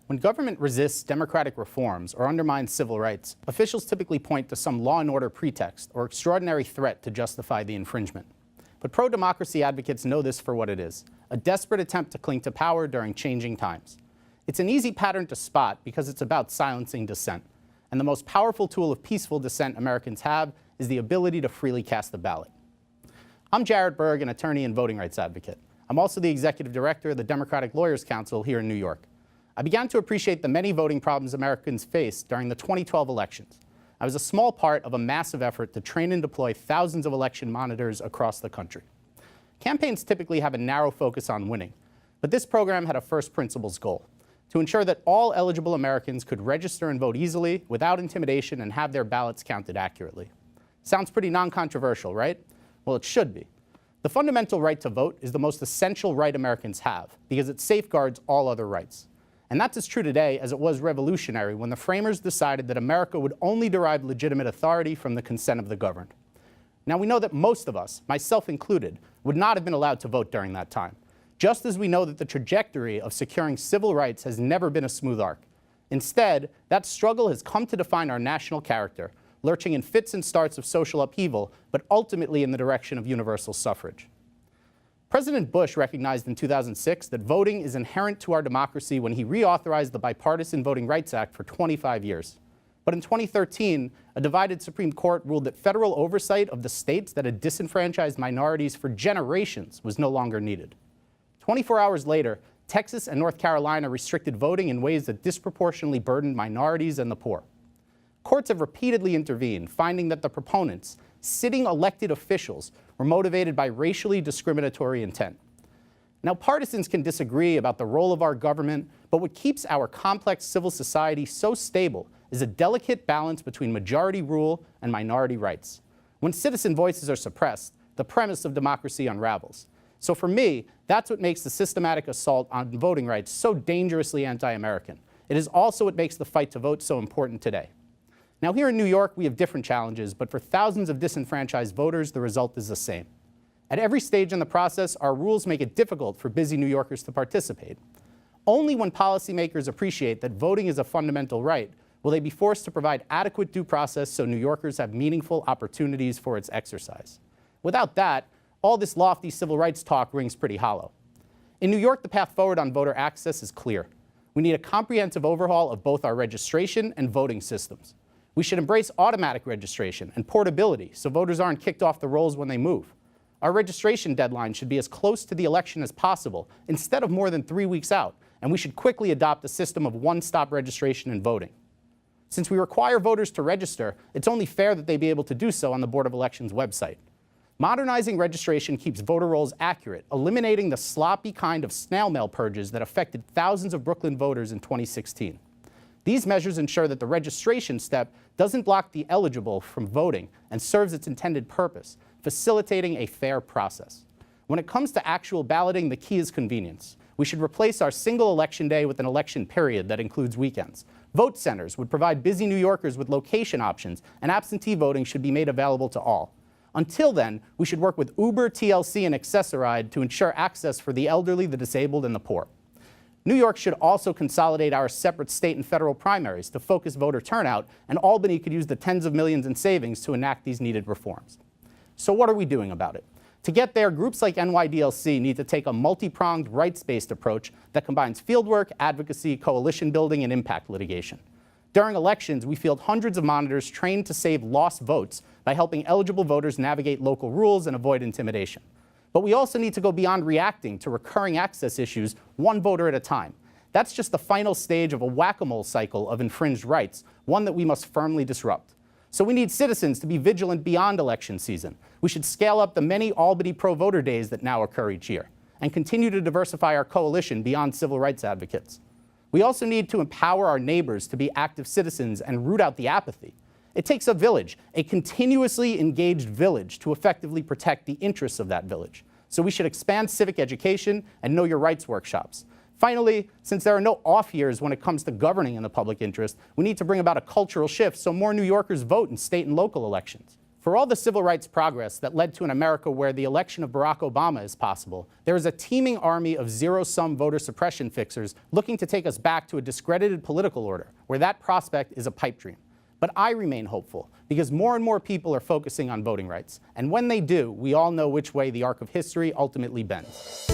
When government resists democratic reforms or undermines civil rights, officials typically point to some law and order pretext or extraordinary threat to justify the infringement. But pro-democracy advocates know this for what it is, a desperate attempt to cling to power during changing times. It's an easy pattern to spot because it's about silencing dissent. And the most powerful tool of peaceful dissent Americans have is the ability to freely cast the ballot. I'm Jarret Berg, an attorney and voting rights advocate. I'm also the executive director of the Democratic Lawyers Council here in New York. I began to appreciate the many voting problems Americans faced during the 2012 elections. I was a small part of a massive effort to train and deploy thousands of election monitors across the country. Campaigns typically have a narrow focus on winning, but this program had a first principles goal: to ensure that all eligible Americans could register and vote easily, without intimidation, and have their ballots counted accurately. Sounds pretty non-controversial, right? Well, it should be. The fundamental right to vote is the most essential right Americans have because it safeguards all other rights. And that's as true today as it was revolutionary when the framers decided that America would only derive legitimate authority from the consent of the governed. Now, we know that most of us, myself included, would not have been allowed to vote during that time, just as we know that the trajectory of securing civil rights has never been a smooth arc. Instead, that struggle has come to define our national character, lurching in fits and starts of social upheaval, but ultimately in the direction of universal suffrage. President Bush recognized in 2006 that voting is inherent to our democracy when he reauthorized the Bipartisan Voting Rights Act for 25 years. But in 2013, a divided Supreme Court ruled that federal oversight of the states that had disenfranchised minorities for generations was no longer needed. 24 hours later, Texas and North Carolina restricted voting in ways that disproportionately burdened minorities and the poor. Courts have repeatedly intervened, finding that the proponents, sitting elected officials, were motivated by racially discriminatory intent. Now, partisans can disagree about the role of our government, but what keeps our complex civil society so stable is a delicate balance between majority rule and minority rights. When citizen voices are suppressed, the premise of democracy unravels. So for me, that's what makes the systematic assault on voting rights so dangerously anti-American. It is also what makes the fight to vote so important today. Now, here in New York, we have different challenges, but for thousands of disenfranchised voters, the result is the same. At every stage in the process, our rules make it difficult for busy New Yorkers to participate. Only when policymakers appreciate that voting is a fundamental right will they be forced to provide adequate due process so New Yorkers have meaningful opportunities for its exercise. Without that, all this lofty civil rights talk rings pretty hollow. In New York, the path forward on voter access is clear. We need a comprehensive overhaul of both our registration and voting systems. We should embrace automatic registration and portability so voters aren't kicked off the rolls when they move. Our registration deadline should be as close to the election as possible instead of more than 3 weeks out, and we should quickly adopt a system of one-stop registration and voting. Since we require voters to register, it's only fair that they be able to do so on the Board of Elections website. Modernizing registration keeps voter rolls accurate, eliminating the sloppy kind of snail mail purges that affected thousands of Brooklyn voters in 2016. These measures ensure that the registration step doesn't block the eligible from voting and serves its intended purpose, facilitating a fair process. When it comes to actual balloting, the key is convenience. We should replace our single election day with an election period that includes weekends. Vote centers would provide busy New Yorkers with location options, and absentee voting should be made available to all. Until then, we should work with Uber, TLC, and Access-a-Ride to ensure access for the elderly, the disabled, and the poor. New York should also consolidate our separate state and federal primaries to focus voter turnout, and Albany could use the tens of millions in savings to enact these needed reforms. So what are we doing about it? To get there, groups like NYDLC need to take a multi-pronged, rights-based approach that combines fieldwork, advocacy, coalition building, and impact litigation. During elections, we field hundreds of monitors trained to save lost votes by helping eligible voters navigate local rules and avoid intimidation. But we also need to go beyond reacting to recurring access issues one voter at a time. That's just the final stage of a whack-a-mole cycle of infringed rights, one that we must firmly disrupt. So we need citizens to be vigilant beyond election season. We should scale up the many Albany pro-voter days that now occur each year, and continue to diversify our coalition beyond civil rights advocates. We also need to empower our neighbors to be active citizens and root out the apathy. It takes a village, a continuously engaged village, to effectively protect the interests of that village. So we should expand civic education and know your rights workshops. Finally, since there are no off years when it comes to governing in the public interest, we need to bring about a cultural shift so more New Yorkers vote in state and local elections. For all the civil rights progress that led to an America where the election of Barack Obama is possible, there is a teeming army of zero-sum voter suppression fixers looking to take us back to a discredited political order where that prospect is a pipe dream. But I remain hopeful because more and more people are focusing on voting rights. And when they do, we all know which way the arc of history ultimately bends.